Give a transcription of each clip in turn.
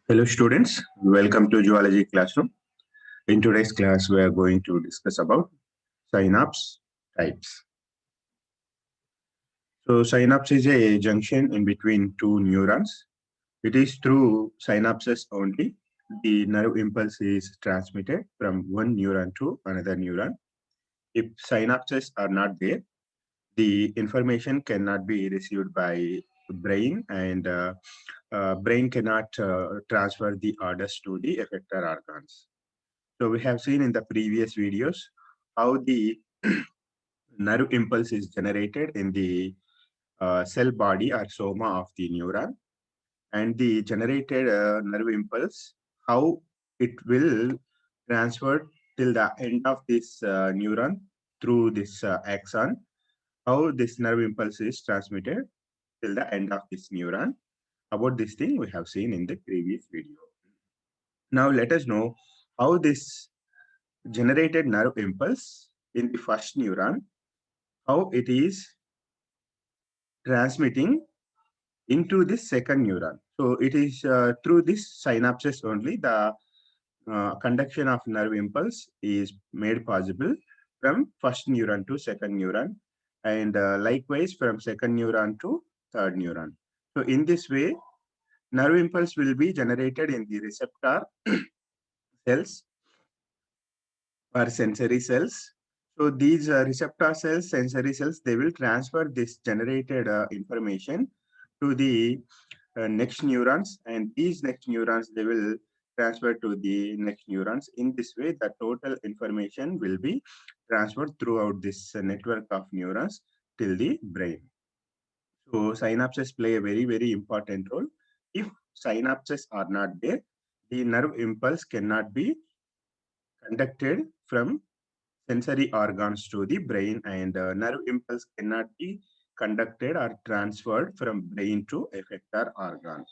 Hello students, welcome to Geology Classroom. In today's class, we are going to discuss about synapse types. So synapse is a junction in between two neurons. It is through synapses only the nerve impulse is transmitted from one neuron to another neuron. If synapses are not there, the information cannot be received by brain and brain cannot transfer the orders to the effector organs. So we have seen in the previous videos how the nerve impulse is generated in the cell body or soma of the neuron, and the generated nerve impulse, how it will transfer till the end of this neuron through this axon, how this nerve impulse is transmitted till the end of this neuron. About this thing we have seen in the previous video. Now let us know how this generated nerve impulse in the first neuron, how it is transmitting into the second neuron. So it is through this synapses only the conduction of nerve impulse is made possible from first neuron to second neuron, and likewise from second neuron to third neuron. So in this way, nerve impulse will be generated in the receptor cells or sensory cells. So these receptor cells, sensory cells, they will transfer this generated information to the next neurons, and these next neurons, they will transfer to the next neurons. In this way, the total information will be transferred throughout this network of neurons till the brain. So synapses play a very important role. If synapses are not there, the nerve impulse cannot be conducted from sensory organs to the brain, and nerve impulse cannot be conducted or transferred from brain to effector organs.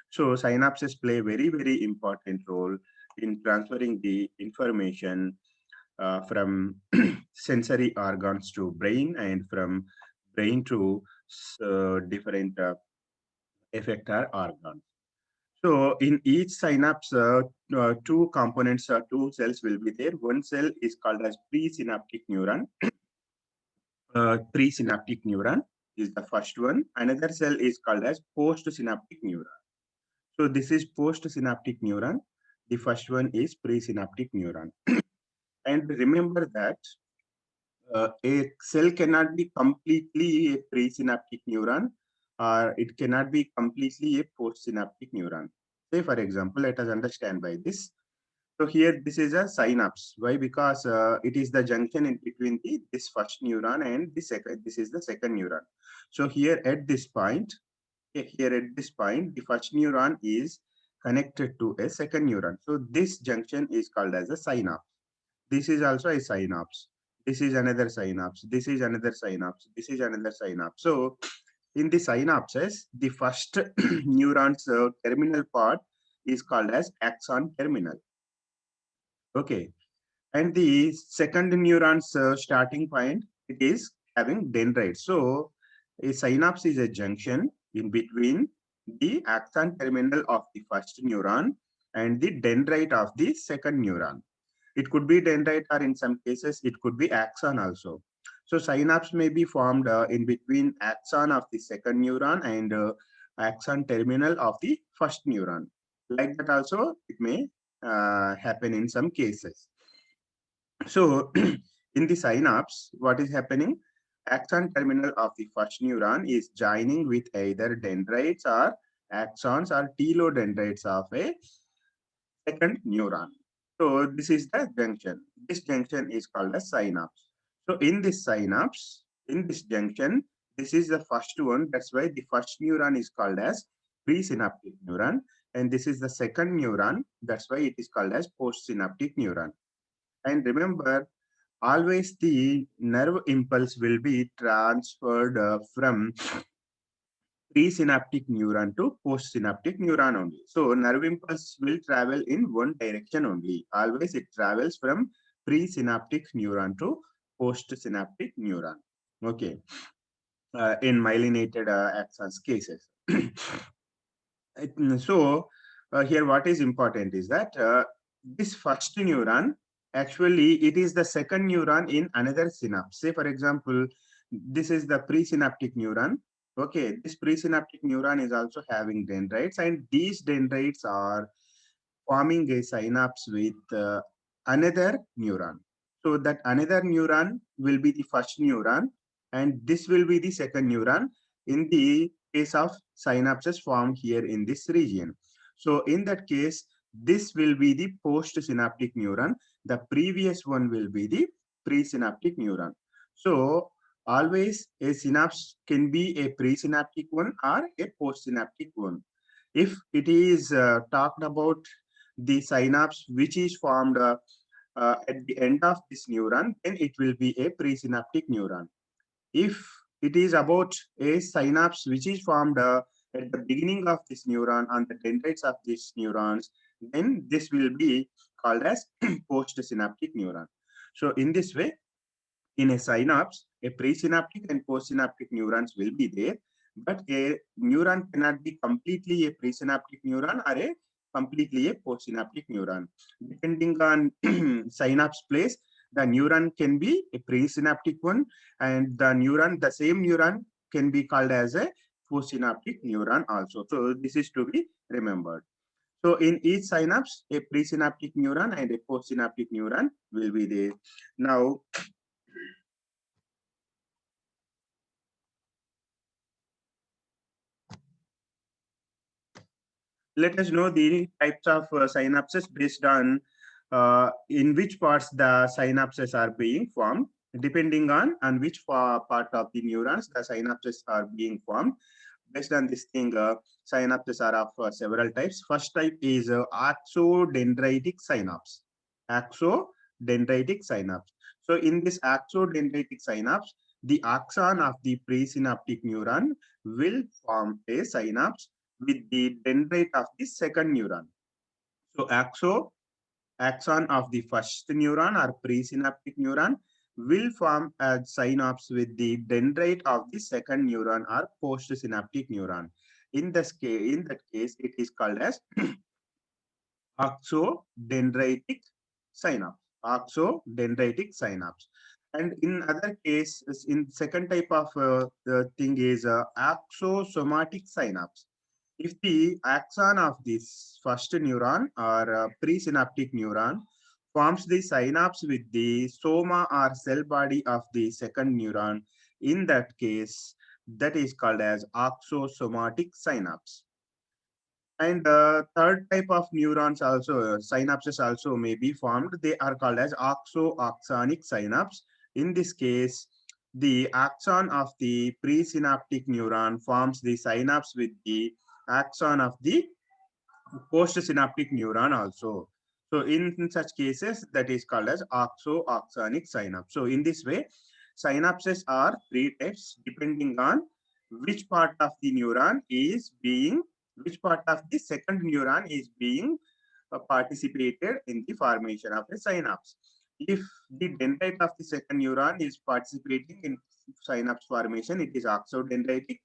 So synapses play very important role in transferring the information from sensory organs to brain and from brain to different effector organs. So in each synapse, two components, two cells will be there. One cell is called as presynaptic neuron. Presynaptic neuron is the first one. Another cell is called as postsynaptic neuron. So this is postsynaptic neuron. The first one is presynaptic neuron. And remember that a cell cannot be completely a presynaptic neuron, or it cannot be completely a postsynaptic neuron. Say, for example, let us understand by this. So here, this is a synapse. Why? Because it is the junction in between this first neuron and the second. This is the second neuron. So here at this point, here at this point, the first neuron is connected to a second neuron. So this junction is called as a synapse. This is also a synapse. This is another synapse. This is another synapse. This is another synapse. So in the synapses, the first neuron's terminal part is called as axon terminal. Okay. And the second neuron's starting point, it is having dendrites. So a synapse is a junction in between the axon terminal of the first neuron and the dendrite of the second neuron. It could be dendrite, or in some cases, it could be axon also. So synapse may be formed in between axon of the second neuron and axon terminal of the first neuron. Like that also, it may happen in some cases. So in the synapse, what is happening? Axon terminal of the first neuron is joining with either dendrites or axons or telodendrites of a second neuron. So this is the junction. This junction is called a synapse. So in this synapse, in this junction, this is the first one. That's why the first neuron is called as presynaptic neuron. And this is the second neuron. That's why it is called as postsynaptic neuron. And remember, always the nerve impulse will be transferred from presynaptic neuron to postsynaptic neuron only. So nerve impulse will travel in one direction only. Always it travels from presynaptic neuron to postsynaptic neuron. Okay. In myelinated axons cases. So Here what is important is that this first neuron, actually it is the second neuron in another synapse. Say for example, this is the presynaptic neuron. Okay, this presynaptic neuron is also having dendrites, and these dendrites are forming a synapse with another neuron. So that another neuron will be the first neuron, and this will be the second neuron in the case of synapses formed here in this region. So in that case, this will be the postsynaptic neuron. The previous one will be the presynaptic neuron. So always a synapse can be a presynaptic one or a postsynaptic one. If it is talked about the synapse which is formed at the end of this neuron, then it will be a presynaptic neuron. If it is about a synapse which is formed at the beginning of this neuron on the dendrites of these neurons, then this will be called as postsynaptic neuron. So in this way, in a synapse, a presynaptic and postsynaptic neurons will be there, but a neuron cannot be completely a presynaptic neuron or a completely a postsynaptic neuron. Depending on synapse place, the neuron can be a presynaptic one, and the same neuron can be called as a postsynaptic neuron also. So this is to be remembered. So in each synapse, a presynaptic neuron and a postsynaptic neuron will be there. Now, let us know the types of synapses based on in which parts the synapses are being formed. Depending on which part of the neurons the synapses are being formed. Based on this thing, synapses are of several types. First type is axodendritic synapse. Axodendritic synapse. So in this axodendritic synapse, the axon of the presynaptic neuron will form a synapse with the dendrite of the second neuron. So axon of the first neuron or presynaptic neuron will form a synapse with the dendrite of the second neuron or postsynaptic neuron. In that case, it is called as axodendritic synapse. Axodendritic synapse. And in other cases, in second type of the thing is axosomatic synapse. If the axon of this first neuron or presynaptic neuron forms the synapse with the soma or cell body of the second neuron, in that case, that is called as axosomatic synapse. And third type of neurons also, synapses also may be formed. They are called as axonic synapse. In this case, the axon of the presynaptic neuron forms the synapse with the axon of the postsynaptic neuron also. So in such cases, that is called as axonic synapse. So in this way, synapses are three types depending on which part of the neuron is being, which part of the second neuron is being participated in the formation of a synapse. If the dendrite of the second neuron is participating in synapse formation, it is axodendritic.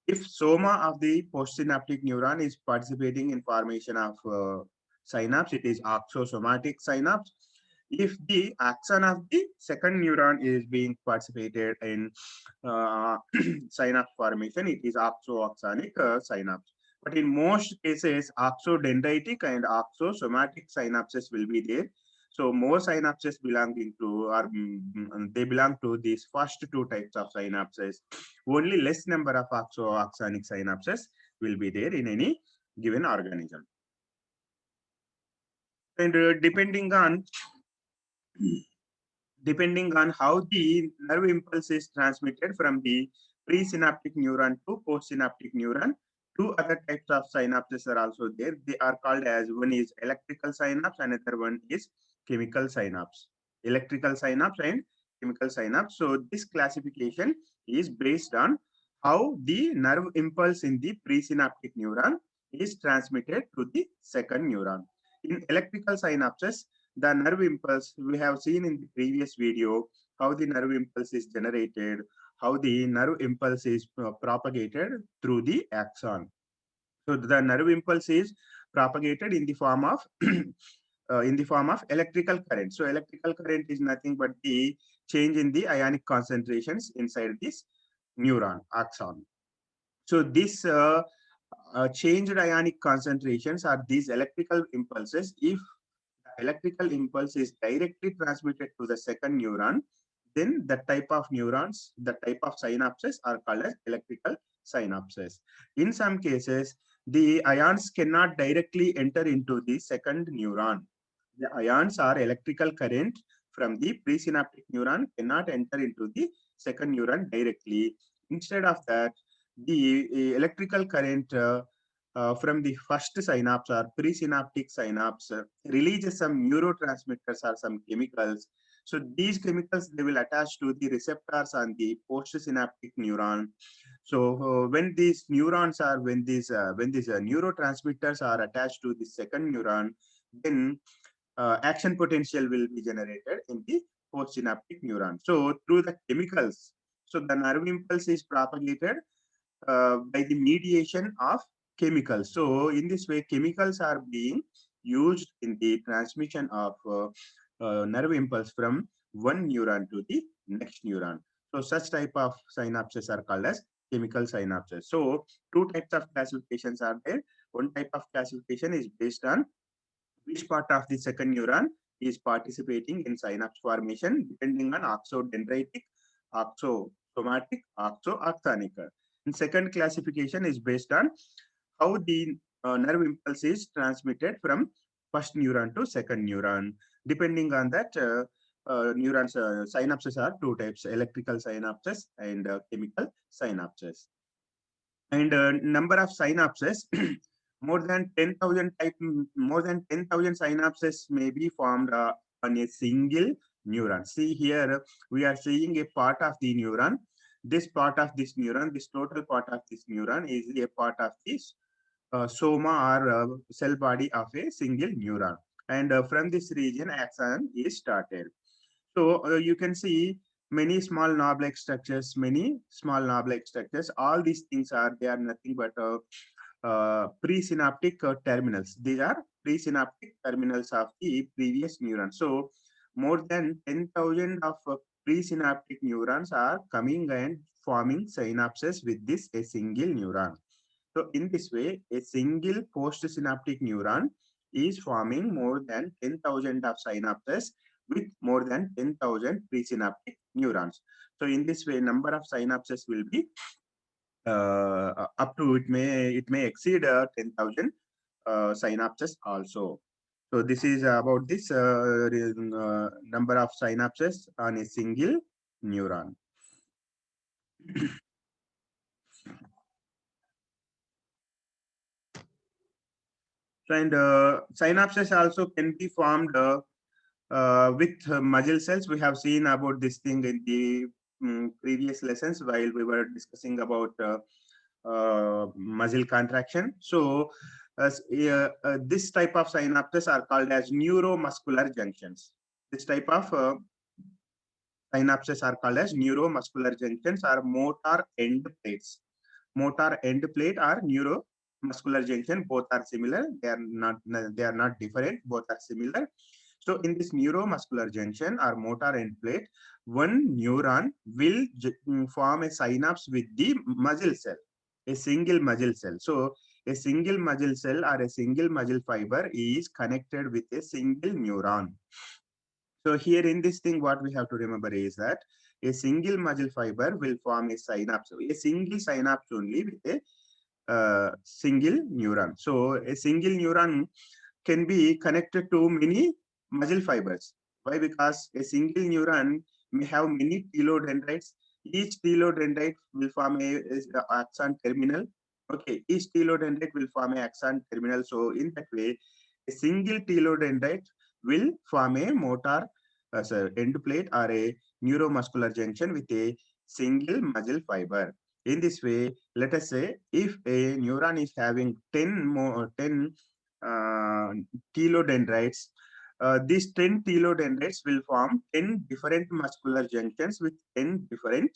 If soma of the postsynaptic neuron is participating in formation of synapse, it is axosomatic synapse. If the axon of the second neuron is being participated in synapse formation, it is axoaxonic synapse. But in most cases, axodendritic and axosomatic synapses will be there. So more synapses belonging to, or they belong to these first two types of synapses. Only less number of axonic synapses will be there in any given organism. And depending on how the nerve impulse is transmitted from the presynaptic neuron to postsynaptic neuron, two other types of synapses are also there. They are called as, one is electrical synapse, another one is chemical synapse. Electrical synapse and chemical synapse. So this classification is based on how the nerve impulse in the presynaptic neuron is transmitted to the second neuron. In electrical synapses, the nerve impulse, we have seen in the previous video how the nerve impulse is generated, how the nerve impulse is propagated through the axon. So the nerve impulse is propagated in the form of electrical current. So electrical current is nothing but the change in the ionic concentrations inside this neuron axon. So this changed ionic concentrations are these electrical impulses. If the electrical impulse is directly transmitted to the second neuron, then the type of neurons, the type of synapses are called as electrical synapses. In some cases, the ions cannot directly enter into the second neuron. The ions or electrical current from the presynaptic neuron cannot enter into the second neuron directly. Instead of that, the electrical current from the first synapse or presynaptic synapse releases some neurotransmitters or some chemicals. So these chemicals, they will attach to the receptors on the postsynaptic neuron. So when these neurotransmitters are attached to the second neuron, then action potential will be generated in the postsynaptic neuron. So through the chemicals, so the nerve impulse is propagated by the mediation of chemicals. So in this way, chemicals are being used in the transmission of nerve impulse from one neuron to the next neuron. So such type of synapses are called as chemical synapses. So two types of classifications are there. One type of classification is based on which part of the second neuron is participating in synapse formation depending on oxodendritic, oxosomatic, oxoaxonic. And second classification is based on how the nerve impulse is transmitted from first neuron to second neuron. Depending on that, neurons synapses are two types: electrical synapses and chemical synapses. And number of synapses more than 10,000 synapses may be formed on a single neuron. See here, we are seeing a part of the neuron. This part of this neuron, this total part of this neuron is a part of this soma or cell body of a single neuron. And from this region, axon is started. So you can see many small knob-like structures, All these things they are nothing but presynaptic terminals. These are presynaptic terminals of the previous neuron. So more than 10,000 of presynaptic neurons are coming and forming synapses with this a single neuron. So in this way, a single postsynaptic neuron is forming more than 10,000 of synapses with more than 10,000 presynaptic neurons. So in this way, number of synapses will be up to it may exceed 10,000 synapses also. So this is about this number of synapses on a single neuron. So, and synapses also can be formed with muscle cells. We have seen about this thing in the previous lessons while we were discussing about muscle contraction. So this type of synapses are called as neuromuscular junctions. This type of synapses are called as neuromuscular junctions or motor end plates. Motor end plate or neuromuscular junction, both are similar. They are not different. Both are similar. So in this neuromuscular junction or motor end plate, one neuron will form a synapse with the muscle cell, a single muscle cell. So a single muscle cell or a single muscle fiber is connected with a single neuron. So here in this thing, what we have to remember is that a single muscle fiber will form a synapse, a single synapse only with a single neuron. So a single neuron can be connected to many muscle fibers. Why? Because a single neuron may have many telodendrites. Each telodendrite will form a axon terminal. Okay, each telodendrite will form a axon terminal. So in that way, a single telodendrite will form a motor end plate or a neuromuscular junction with a single muscle fiber. In this way, let us say if a neuron is having 10 telodendrites, these 10 telodendrites will form 10 different muscular junctions with 10 different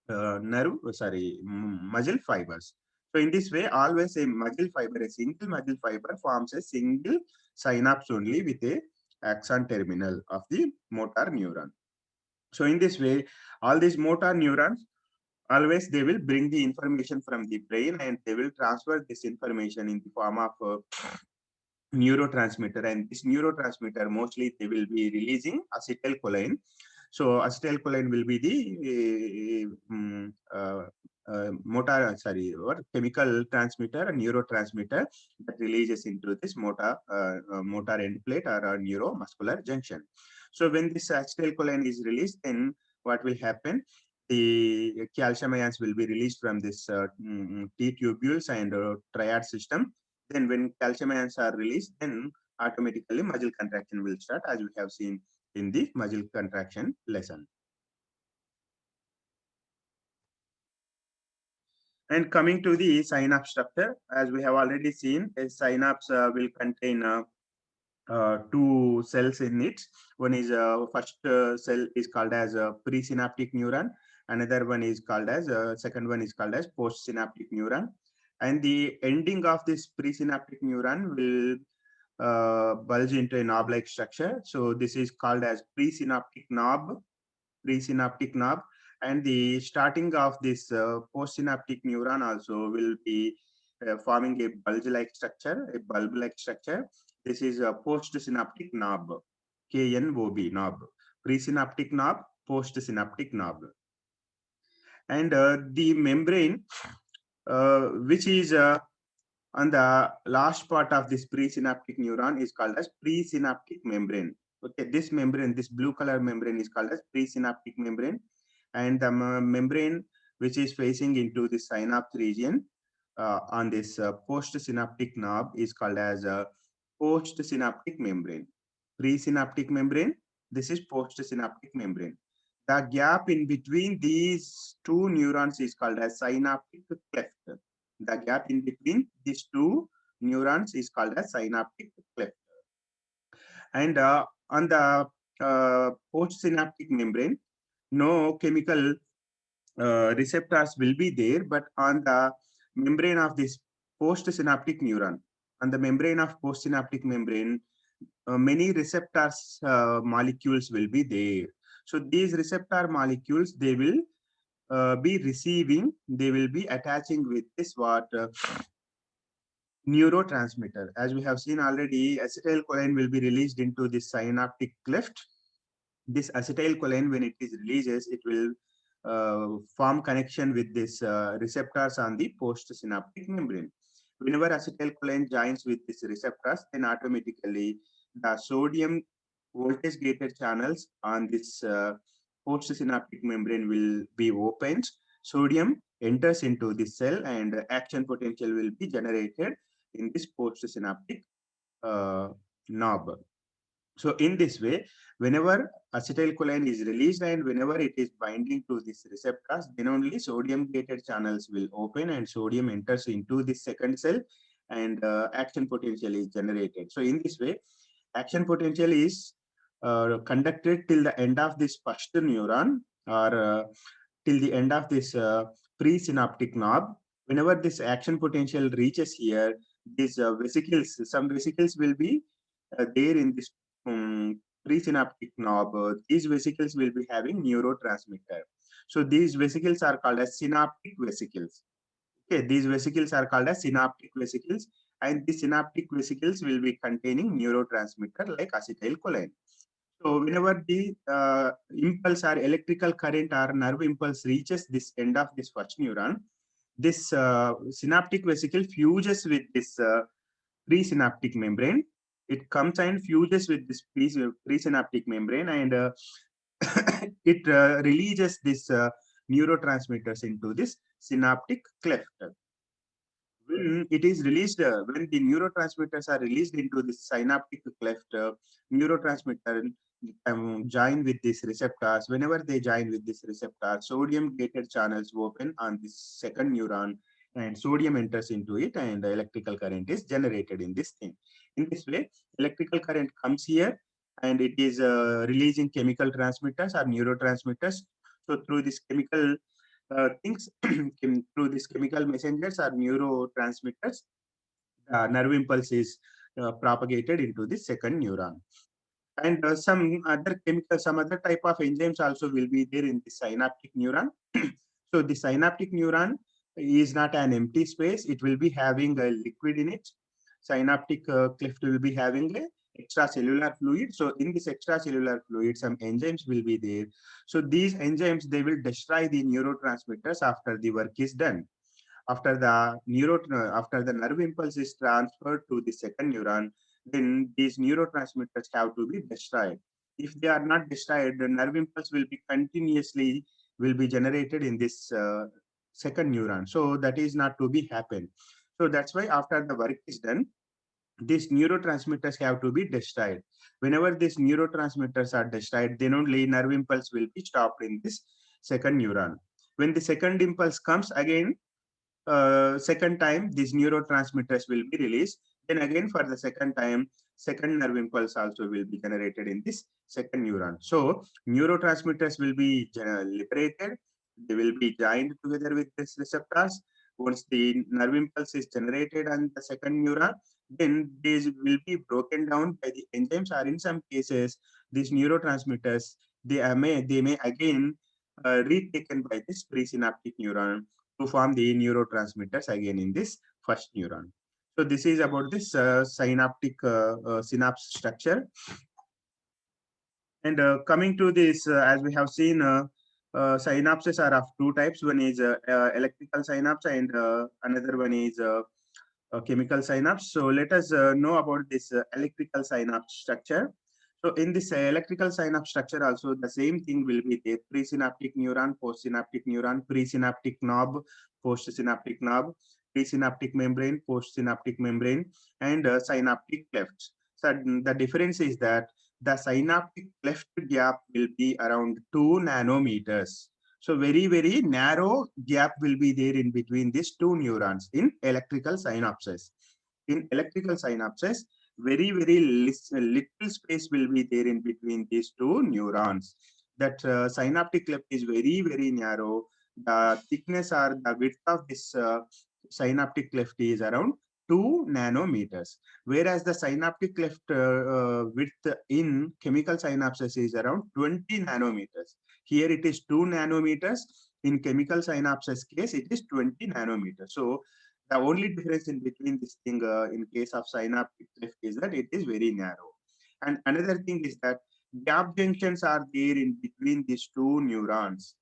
muscle fibers. So in this way, always a muscle fiber, a single muscle fiber forms a single synapse only with a axon terminal of the motor neuron. So in this way, all these motor neurons, always they will bring the information from the brain and they will transfer this information in the form of neurotransmitter, and this neurotransmitter mostly they will be releasing acetylcholine. So acetylcholine will be the motor, sorry, what chemical transmitter, a neurotransmitter that releases into this motor end plate or a neuromuscular junction. So when this acetylcholine is released, then what will happen? The calcium ions will be released from this T tubules and triad system. Then when calcium ions are released, then automatically muscle contraction will start, as we have seen in the muscle contraction lesson. And coming to the synapse structure, as we have already seen, a synapse will contain two cells in it. One is first cell is called as a presynaptic neuron. Another one is called as second one is called as postsynaptic neuron. And the ending of this presynaptic neuron will bulge into a knob-like structure. So this is called as presynaptic knob. And the starting of this postsynaptic neuron also will be forming a bulge-like structure, a bulb-like structure. This is a postsynaptic knob, KNOB knob, presynaptic knob, postsynaptic knob. And the membrane, which is on the last part of this presynaptic neuron, is called as presynaptic membrane. Okay, this membrane, this blue color membrane is called as presynaptic membrane, and the membrane which is facing into the synapse region on this postsynaptic knob is called as a postsynaptic membrane. Presynaptic membrane, this is postsynaptic membrane. The gap in between these two neurons is called as synaptic cleft. The gap in between these two neurons is called as synaptic cleft. And on the postsynaptic membrane, no chemical receptors will be there, but on the membrane of this postsynaptic neuron, on the membrane of postsynaptic membrane, many receptors molecules will be there. So these receptor molecules, they will be receiving, they will be attaching with this what neurotransmitter. As we have seen already, acetylcholine will be released into the synaptic cleft. This acetylcholine, when it is releases, it will form connection with this receptors on the postsynaptic membrane. Whenever acetylcholine joins with these receptors, then automatically the sodium voltage gated channels on this postsynaptic membrane will be opened. Sodium enters into the cell and action potential will be generated in this postsynaptic knob. So in this way, whenever acetylcholine is released and whenever it is binding to these receptors, then only sodium gated channels will open and sodium enters into the second cell and action potential is generated. So in this way, action potential is conducted till the end of this first neuron or till the end of this presynaptic knob. Whenever this action potential reaches here, these vesicles, some vesicles will be there in this presynaptic knob. These vesicles will be having neurotransmitter. So these vesicles are called as synaptic vesicles. Okay, these vesicles are called as synaptic vesicles, and the synaptic vesicles will be containing neurotransmitter like acetylcholine. So whenever the impulse or electrical current or nerve impulse reaches this end of this first neuron, this synaptic vesicle fuses with this presynaptic membrane. It comes and fuses with this presynaptic membrane, and it releases this neurotransmitters into this synaptic cleft. When it is released, when the neurotransmitters are released into the synaptic cleft, neurotransmitter join with these receptors. Whenever they join with this receptor, sodium gated channels open on this second neuron and sodium enters into it and electrical current is generated in this thing. In this way, electrical current comes here and it is releasing chemical transmitters or neurotransmitters. So through this chemical things through these chemical messengers or neurotransmitters. Nerve impulse is propagated into the second neuron. And some other type of enzymes also will be there in the synaptic neuron. So the synaptic neuron is not an empty space. It will be having a liquid in it. Synaptic cleft will be having a extracellular fluid. So in this extracellular fluid, some enzymes will be there. So these enzymes, they will destroy the neurotransmitters after the work is done. After the nerve impulse is transferred to the second neuron, then these neurotransmitters have to be destroyed. If they are not destroyed, the nerve impulse will be continuously will be generated in this second neuron. So that is not to be happen. So that's why after the work is done, these neurotransmitters have to be destroyed. Whenever these neurotransmitters are destroyed, then only nerve impulse will be stopped in this second neuron. When the second impulse comes again, second time these neurotransmitters will be released. Then again for the second time, second nerve impulse also will be generated in this second neuron. So neurotransmitters will be liberated. They will be joined together with these receptors. Once the nerve impulse is generated on the second neuron, then these will be broken down by the enzymes, or in some cases these neurotransmitters, they may again retaken by this presynaptic neuron to form the neurotransmitters again in this first neuron. So this is about this synaptic synapse structure. And coming to this, as we have seen, synapses are of two types. One is electrical synapse, and another one is chemical synapse. So let us know about this electrical synapse structure. So in this electrical synapse structure also, the same thing will be there: presynaptic neuron, postsynaptic neuron, presynaptic knob, postsynaptic knob, presynaptic membrane, postsynaptic membrane, and synaptic clefts. So the difference is that the synaptic cleft gap will be around 2 nanometers. So very, very narrow gap will be there in between these two neurons in electrical synapses. In electrical synapses, very, very little space will be there in between these two neurons. That synaptic cleft is very, very narrow. The thickness or the width of this synaptic cleft is around 2 nanometers, whereas the synaptic cleft width in chemical synapses is around 20 nanometers. Here it is 2 nanometers. In chemical synapses case, it is 20 nanometers. So the only difference in between this thing in case of synaptic cleft is that it is very narrow. And another thing is that gap junctions are there in between these two neurons.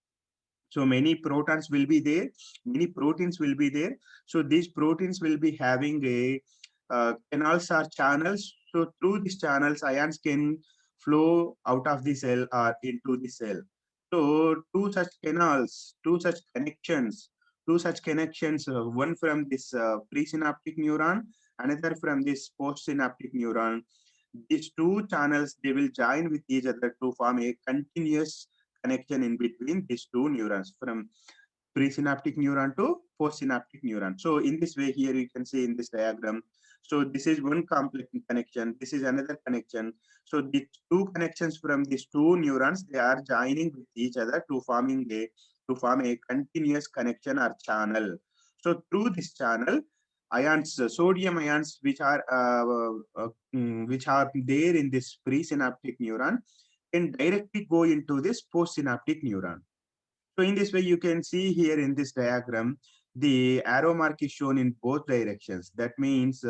So many protons will be there, many proteins will be there. So these proteins will be having a canals or channels. So through these channels, ions can flow out of the cell or into the cell. So two such connections, one from this presynaptic neuron, another from this postsynaptic neuron. These two channels, they will join with each other to form a continuous connection in between these two neurons, from presynaptic neuron to postsynaptic neuron. So in this way, here you can see in this diagram. So this is one complex connection. This is another connection. So the two connections from these two neurons, they are joining with each other to form a continuous connection or channel. So through this channel, ions, sodium ions, which are there in this presynaptic neuron, can directly go into this postsynaptic neuron. So in this way, you can see here in this diagram, the arrow mark is shown in both directions. That means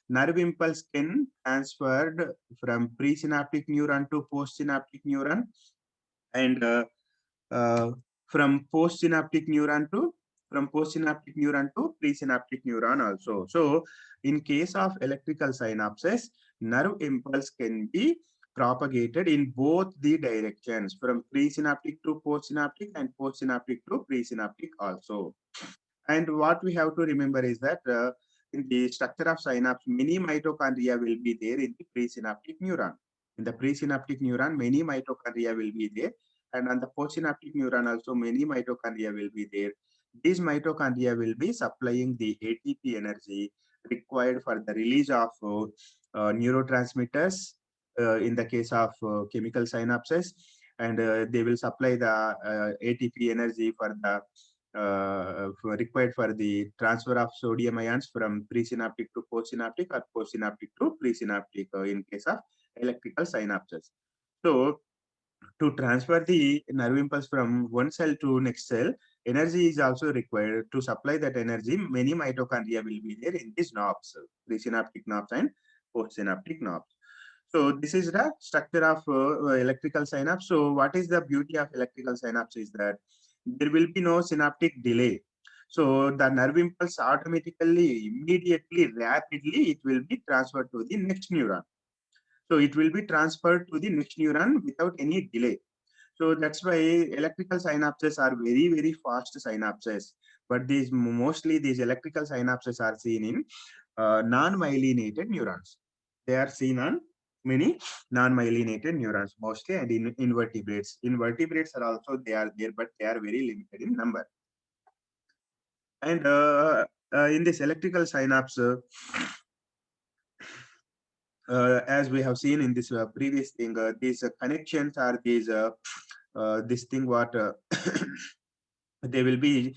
nerve impulse can transferred from presynaptic neuron to postsynaptic neuron, and uh, from postsynaptic neuron to presynaptic neuron also. So in case of electrical synapses, nerve impulse can be propagated in both the directions, from presynaptic to postsynaptic and postsynaptic to presynaptic also. And what we have to remember is that in the structure of synapse, many mitochondria will be there in the presynaptic neuron. In the presynaptic neuron, many mitochondria will be there, and on the postsynaptic neuron also many mitochondria will be there. These mitochondria will be supplying the ATP energy required for the release of neurotransmitters in the case of chemical synapses, and they will supply the ATP energy for the required for the transfer of sodium ions from presynaptic to postsynaptic or postsynaptic to presynaptic in case of electrical synapses. So to transfer the nerve impulse from one cell to next cell, energy is also required. To supply that energy, many mitochondria will be there in these knobs, presynaptic knobs and postsynaptic knobs. So this is the structure of electrical synapse. So what is the beauty of electrical synapse is that there will be no synaptic delay. So the nerve impulse automatically, immediately, rapidly, it will be transferred to the next neuron. So it will be transferred to the next neuron without any delay. So that's why electrical synapses are very, very fast synapses. But these mostly these electrical synapses are seen in non-myelinated neurons. They are seen on many non-myelinated neurons mostly, and in invertebrates. Invertebrates are also they are there, but they are very limited in number. And in this electrical synapse, as we have seen in this previous thing, these connections are these this thing what they will be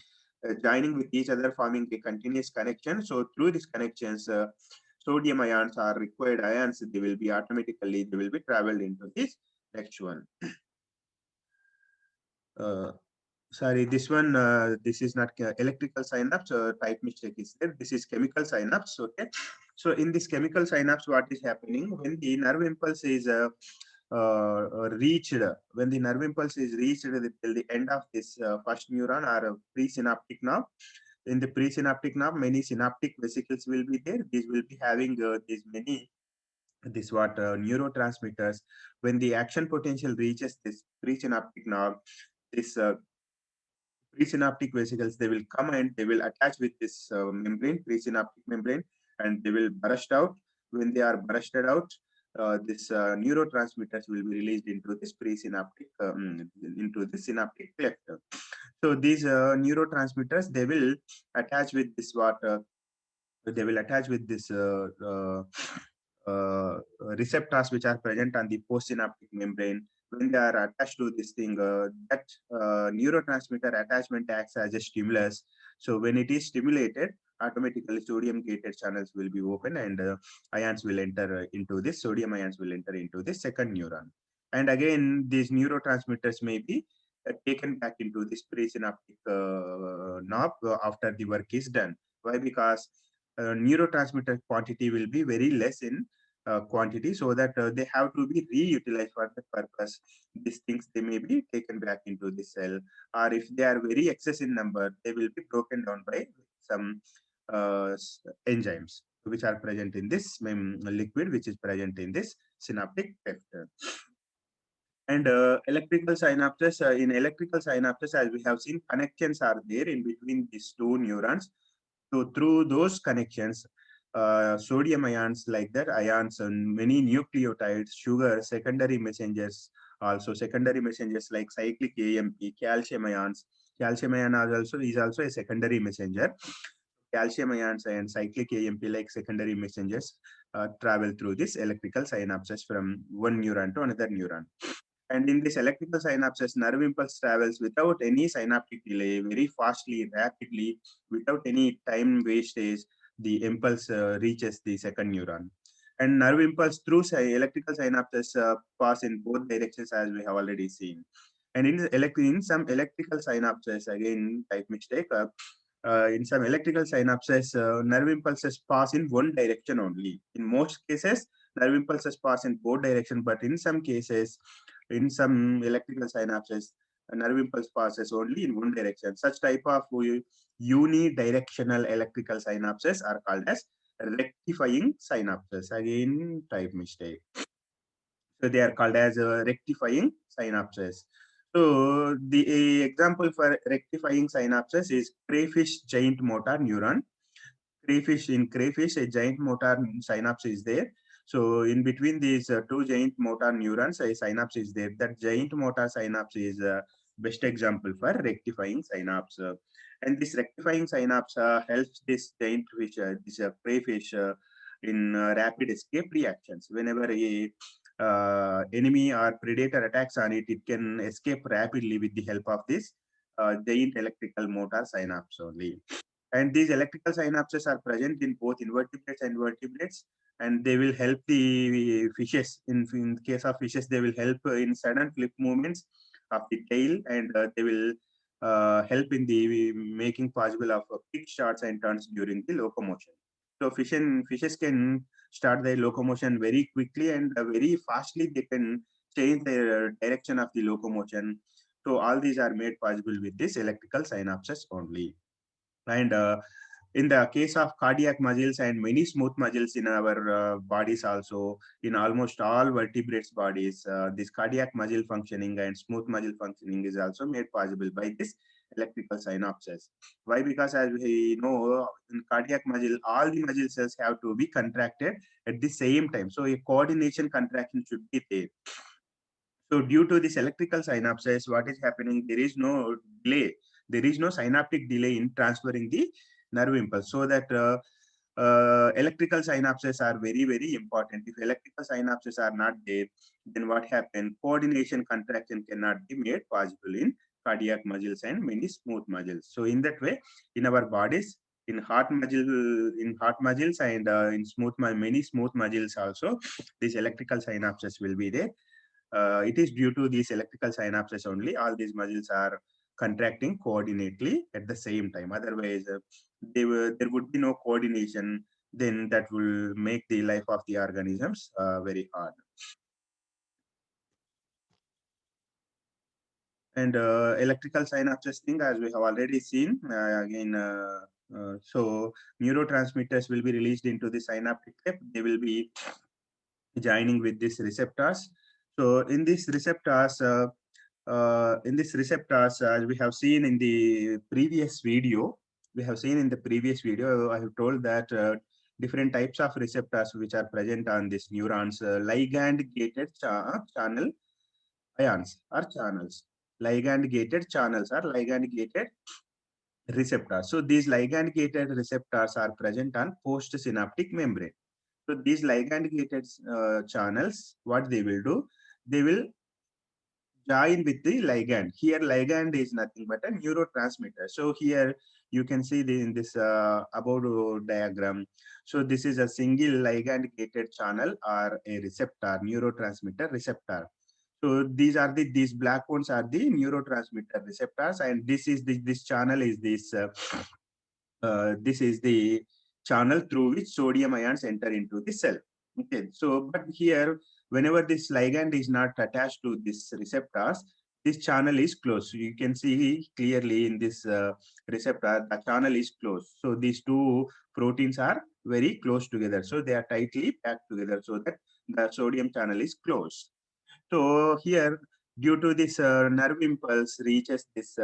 joining with each other, forming a continuous connection. So through these connections, sodium ions are required ions. They will be automatically they will be traveled into this next one. Uh, Sorry, this one, this is not electrical synapse, type mistake is there. This is chemical synapse, okay? So in this chemical synapse, what is happening when the nerve impulse is reached, when the nerve impulse is reached till the end of this first neuron or presynaptic nerve, in the presynaptic nerve, many synaptic vesicles will be there. These will be having these many, this what neurotransmitters. When the action potential reaches this presynaptic nerve, this presynaptic vesicles, they will come and they will attach with this membrane, presynaptic membrane, and they will burst out. When they are bursted out, this neurotransmitters will be released into this presynaptic, into the synaptic cleft. So these neurotransmitters, they will attach with this what they will attach with this receptors which are present on the postsynaptic membrane. When they are attached to this thing, that neurotransmitter attachment acts as a stimulus. So when it is stimulated, automatically sodium gated channels will be open, and ions will enter into this, sodium ions will enter into this second neuron. And again, these neurotransmitters may be taken back into this presynaptic knob after the work is done. Why? Because neurotransmitter quantity will be very less in quantity, so that they have to be reutilized for the purpose. These things, they may be taken back into the cell, or if they are very excess in number, they will be broken down by some enzymes which are present in this liquid, which is present in this synaptic cleft. And electrical synapses, in electrical synapses, as we have seen, connections are there in between these two neurons. So through those connections, sodium ions like that, ions and many nucleotides, sugar, secondary messengers, also secondary messengers like cyclic AMP, calcium ions. Calcium ion is also a secondary messenger. Calcium ions and cyclic AMP like secondary messengers travel through this electrical synapses from one neuron to another neuron. And in this electrical synapses, nerve impulse travels without any synaptic delay, very fastly, rapidly, without any time wastage. The impulse reaches the second neuron. And nerve impulse through electrical synapses pass in both directions, as we have already seen. And in some electrical synapses, again, type mistake, in some electrical synapses, nerve impulses pass in one direction only. In most cases, nerve impulses pass in both directions, but in some cases, in some electrical synapses, a nerve impulse passes only in one direction. Such type of unidirectional electrical synapses are called as rectifying synapses. Again, type mistake. So they are called as rectifying synapses. So the example for rectifying synapses is crayfish giant motor neuron. In crayfish, a giant motor synapse is there. So in between these two giant motor neurons, a synapse is there. That giant motor synapse is best example for rectifying synapse. And this rectifying synapse helps this giant fish, this crayfish, in rapid escape reactions. Whenever a enemy or predator attacks on it, it can escape rapidly with the help of this giant electrical motor synapse only. And these electrical synapses are present in both invertebrates and vertebrates, and they will help the fishes. In case of fishes, they will help in sudden flip movements of the tail, and they will help in the making possible of quick starts and turns during the locomotion. So fishes can start their locomotion very quickly, and very fastly they can change the direction of the locomotion. So all these are made possible with this electrical synapses only. And in the case of cardiac muscles and many smooth muscles in our bodies, also in almost all vertebrates bodies, this cardiac muscle functioning and smooth muscle functioning is also made possible by this electrical synapses. Why? Because as we know, in cardiac muscle, all the muscle cells have to be contracted at the same time. So a coordination contraction should be there. So due to this electrical synapses, what is happening? There is no delay. There is no synaptic delay in transferring the nerve impulse. So that electrical synapses are very, very important. If electrical synapses are not there, then what happens? Coordination contraction cannot be made possible in cardiac muscles and many smooth muscles. So in that way, in our bodies, in heart muscles and in many smooth muscles also, these electrical synapses will be there. It is due to these electrical synapses only all these muscles are contracting coordinately at the same time. Otherwise, there would be no coordination. Then that will make the life of the organisms very hard. And electrical synapses thing, as we have already seen, so neurotransmitters will be released into the synaptic cleft. They will be joining with these receptors. So in these receptors, as we have seen in the previous video, I have told that different types of receptors which are present on these neurons, ligand-gated channel ions or channels. Ligand-gated channels are ligand-gated receptors. So these ligand-gated receptors are present on postsynaptic membrane. So these ligand-gated channels, what they will do, they will join with the ligand. Here, ligand is nothing but a neurotransmitter. So here you can see in this above diagram. So this is a single ligand-gated channel or a receptor, neurotransmitter receptor. So these black ones are the neurotransmitter receptors, and this channel is this is the channel through which sodium ions enter into the cell. Okay, so but here, whenever this ligand is not attached to this receptors, this channel is closed. So you can see clearly in this receptor, the channel is closed. So these two proteins are very close together. So they are tightly packed together so that the sodium channel is closed. So here, due to this nerve impulse reaches this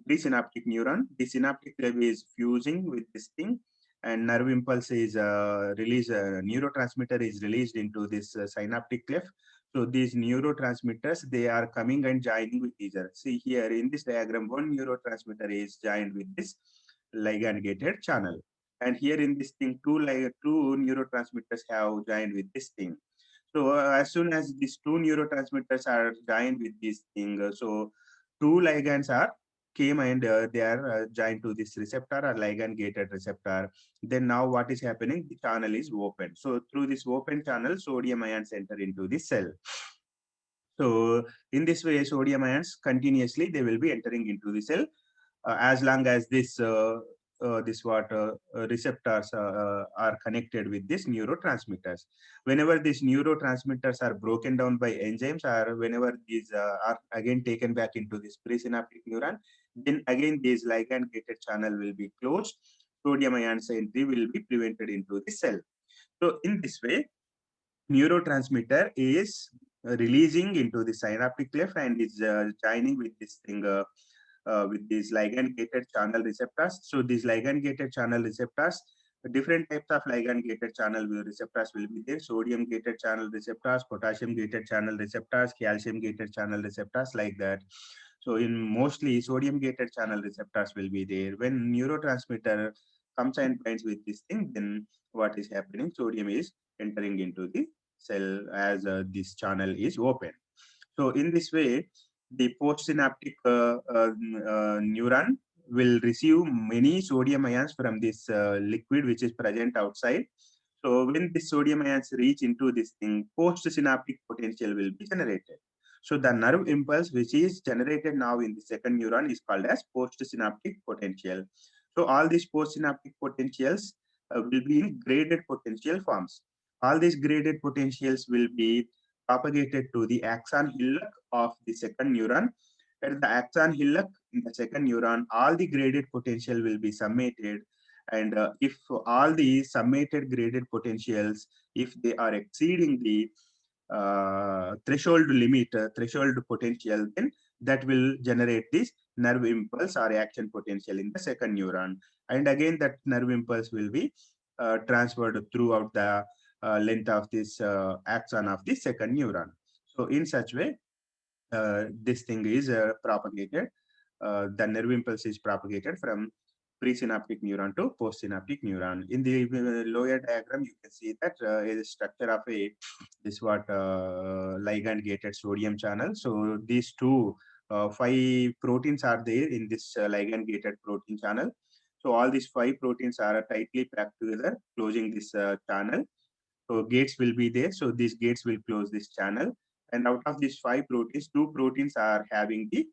presynaptic neuron. The synaptic wave is fusing with this thing, and nerve impulse is released. Neurotransmitter is released into this synaptic cleft. So these neurotransmitters, they are coming and joining with each other. See here in this diagram, one neurotransmitter is joined with this ligand-gated channel, and here in this thing, two neurotransmitters have joined with this thing. So as soon as these two neurotransmitters are joined with this thing, so two ligands are came and they are joined to this receptor or ligand gated receptor. Then now what is happening? The channel is open. So through this open channel, sodium ions enter into the cell. So in this way, sodium ions continuously they will be entering into the cell as long as this receptors are connected with these neurotransmitters. Whenever these neurotransmitters are broken down by enzymes, or whenever these are again taken back into this presynaptic neuron, then again this ligand gated channel will be closed. Sodium ions entry will be prevented into the cell. So in this way, neurotransmitter is releasing into the synaptic cleft and is joining with this thing with these ligand-gated channel receptors. So these ligand-gated channel receptors, different types of ligand-gated channel receptors will be there. Sodium-gated channel receptors, potassium-gated channel receptors, calcium-gated channel receptors, like that. So in mostly sodium-gated channel receptors will be there. When neurotransmitter comes and binds with this thing, then what is happening? Sodium is entering into the cell as this channel is open. So in this way, the postsynaptic neuron will receive many sodium ions from this liquid which is present outside. So when the sodium ions reach into this thing, postsynaptic potential will be generated. So the nerve impulse which is generated now in the second neuron is called as postsynaptic potential. So all these postsynaptic potentials will be in graded potential forms. All these graded potentials will be propagated to the axon hillock of the second neuron. At the axon hillock in the second neuron, all the graded potential will be summated. And if all the summated graded potentials, if they are exceeding the threshold limit, threshold potential, then that will generate this nerve impulse or action potential in the second neuron. And again, that nerve impulse will be transferred throughout the length of this axon of the second neuron. So in such way, this thing is propagated. The nerve impulse is propagated from presynaptic neuron to postsynaptic neuron. In the lower diagram, you can see that is a structure of a this what ligand gated sodium channel. So these two five proteins are there in this ligand gated protein channel. So all these five proteins are tightly packed together, closing this channel. So gates will be there. So these gates will close this channel. And out of these five proteins, two proteins are having the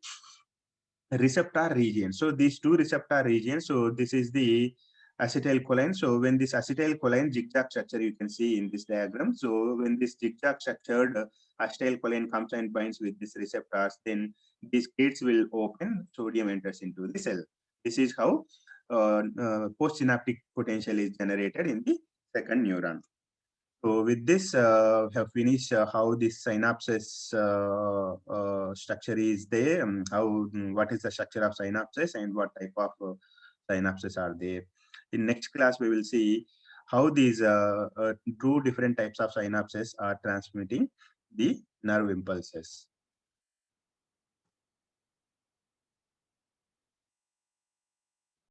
receptor region. So these two receptor regions, so this is the acetylcholine. So when this acetylcholine zigzag structure you can see in this diagram. So when this zigzag structured acetylcholine comes and binds with these receptors, then these gates will open, sodium enters into the cell. This is how postsynaptic potential is generated in the second neuron. So with this, we have finished how this synapses structure is there, what is the structure of synapses and what type of synapses are there. In next class, we will see how these two different types of synapses are transmitting the nerve impulses.